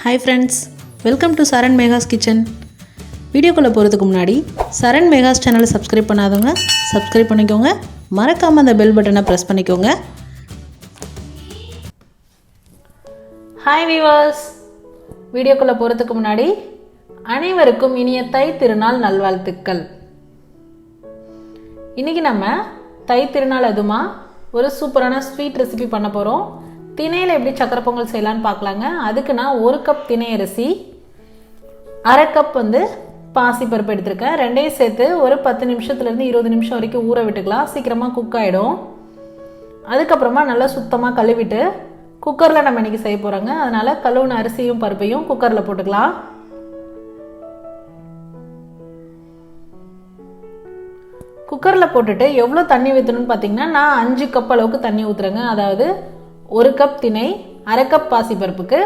Hi friends, welcome to Saran Mega's Kitchen. வீடியோக்குள்ள போறதுக்கு முன்னாடி Saran Mega's channel subscribe பண்ணாதவங்க subscribe பண்ணிக்கோங்க. மறக்காம அந்த bell பட்டனை press பண்ணிக்கோங்க. Hi viewers. வீடியோக்குள்ள போறதுக்கு முன்னாடி அனைவருக்கும் இனிய தை திருநாள் நல்வாழ்த்துக்கள். இன்னைக்கு நம்ம தை திருநாள் அதுமா ஒரு சூப்பரான ஸ்வீட் ரெசிபி பண்ண போறோம். திணையில எப்படி சக்கரை பொங்கல் செய்யலாம்னு பார்க்கலாங்க. அதுக்கு நான் 1 கப் திணை அரிசி, 1/2 கப் பாசி பருப்பு எடுத்துருக்கேன். ரெண்டையும் சேர்த்து ஒரு 10 நிமிஷத்துல இருந்து 20 நிமிஷம் வரைக்கும் ஊற விட்டுக்கலாம். சீக்கிரமா குக் ஆயிடும். அதுக்கப்புறமா நல்லா சுத்தமா கழுவிட்டு குக்கர்ல நம்ம இன்னைக்கு செய்ய போறோங்க. அதனால கழுவுன அரிசியும் பருப்பையும் குக்கர்ல போட்டுக்கலாம். குக்கர்ல போட்டுட்டு எவ்வளவு தண்ணி ஊற்றணும்னு பார்த்தீங்கன்னா, நான் 5 கப் அளவுக்கு தண்ணி ஊற்றுறேங்க. அதாவது 1 கப் திணை, 1/2 கப் பாசி பருப்புக்கு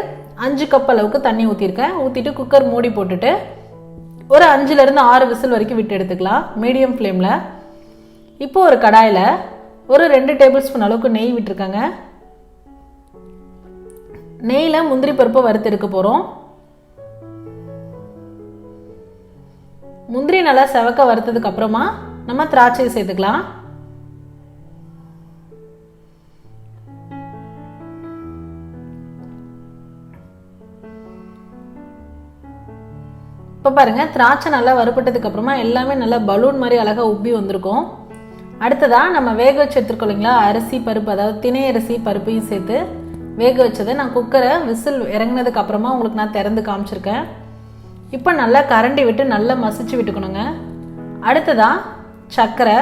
5 கப் அளவுக்கு தண்ணி ஊற்றிருக்கேன். ஊற்றிட்டு குக்கர் மூடி போட்டுட்டு ஒரு 5லேருந்து 6 விசில் வரைக்கும் விட்டு எடுத்துக்கலாம் மீடியம் ஃப்ளேமில். இப்போ ஒரு கடாயில் ஒரு 2 டேபிள் ஸ்பூன் அளவுக்கு நெய் விட்டுருக்கேங்க. நெய்யில் முந்திரி பருப்பு வறுத்து எடுக்க போகிறோம். முந்திரி நல்லா செவக்க வறுத்ததுக்கு அப்புறமா நம்ம திராட்சையை சேர்த்துக்கலாம். இப்போ பாருங்க, திராட்சை நல்லா வறுப்பட்டதுக்கு அப்புறமா எல்லாமே நல்லா பலூன் மாதிரி அழகா உப்பி வந்திருக்கும். அடுத்ததா நம்ம வேக வச்சு எடுத்துருக்கோம் இல்லைங்களா, அரிசி பருப்பு, அதாவது திணை அரிசி பருப்பையும் சேர்த்து வேக வச்சதை நான் குக்கரை விசில் இறங்கினதுக்கு அப்புறமா உங்களுக்கு நான் திறந்து காமிச்சிருக்கேன். இப்போ நல்லா கரண்டி விட்டு நல்லா மசிச்சு விட்டுக்கணுங்க. அடுத்ததா சர்க்கரை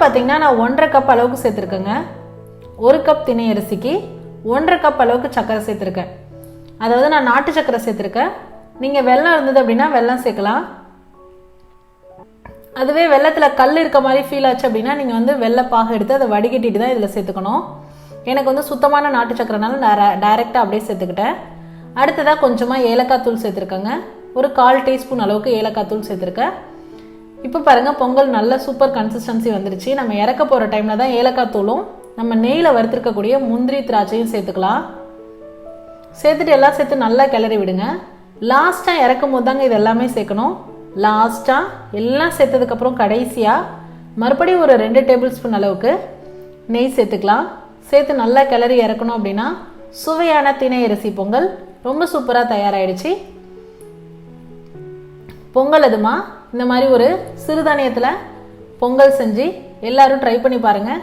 பார்த்தீங்கன்னா நான் 1/2 கப் அளவுக்கு சேர்த்துருக்கேங்க. 1 கப் திணை அரிசிக்கு 1/2 கப் அளவுக்கு சர்க்கரை சேர்த்துருக்கேன். அதாவது நான் நாட்டு சர்க்கரை சேர்த்துருக்கேன். நீங்கள் வெல்லம் இருந்தது அப்படின்னா வெல்லம் சேர்க்கலாம். அதுவே வெள்ளத்தில் கல் இருக்க மாதிரி ஃபீல் ஆச்சு அப்படின்னா நீங்கள் வெள்ளைப்பாக எடுத்து அதை வடிகட்டிட்டு தான் இதில் சேர்த்துக்கணும். எனக்கு சுத்தமான நாட்டு சர்க்கரைனால டைரெக்டாக அப்படியே சேர்த்துக்கிட்டேன். அடுத்ததாக கொஞ்சமாக ஏலக்காய் தூள் சேர்த்துருக்கேங்க. ஒரு 1/4 டீஸ்பூன் அளவுக்கு ஏலக்காய் தூள் சேர்த்துருக்கேன். இப்போ பாருங்கள், பொங்கல் நல்ல சூப்பர் கன்சிஸ்டன்சி வந்துருச்சு. நம்ம இறக்க போகிற டைமில் தான் ஏலக்காய் தூளும் நம்ம நெய்யில் வறுத்துருக்கக்கூடிய முந்திரி திராட்சையும் சேர்த்துக்கலாம். சேர்த்துட்டு எல்லாம் சேர்த்து நல்லா கிளறி விடுங்க. லாஸ்ட்டாக இறக்கும் போது தாங்க இது எல்லாமே சேர்க்கணும். லாஸ்ட்டாக எல்லாம் சேர்த்ததுக்கப்புறம் கடைசியாக மறுபடியும் ஒரு 2 டேபிள் ஸ்பூன் அளவுக்கு நெய் சேர்த்துக்கலாம். சேர்த்து நல்லா கிளறி இறக்கணும் அப்படின்னா சுவையான திணை அரிசி பொங்கல் ரொம்ப சூப்பராக தயாராகிடுச்சு. பொங்கல் அதுமா இந்த மாதிரி ஒரு சிறுதானியத்தில் பொங்கல் செஞ்சு எல்லாரும் ட்ரை பண்ணி பாருங்கள்.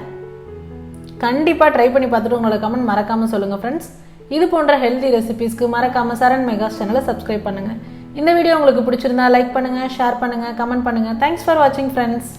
கண்டிப்பாக ட்ரை பண்ணி பார்த்துட்டு உங்களோட கமெண்ட் மறக்காமல் சொல்லுங்கள் ஃப்ரெண்ட்ஸ். இது போன்ற ஹெல்தி ரெசிபீஸ்க்கு மறக்காமல் சரண் மெகாஸ் சேனலை சப்ஸ்கிரைப் பண்ணுங்கள். இந்த வீடியோ உங்களுக்கு பிடிச்சிருந்தா லைக் பண்ணுங்கள், ஷேர் பண்ணுங்கள், கமெண்ட் பண்ணுங்கள். தேங்க்ஸ் ஃபார் வாட்சிங் ஃப்ரெண்ட்ஸ்.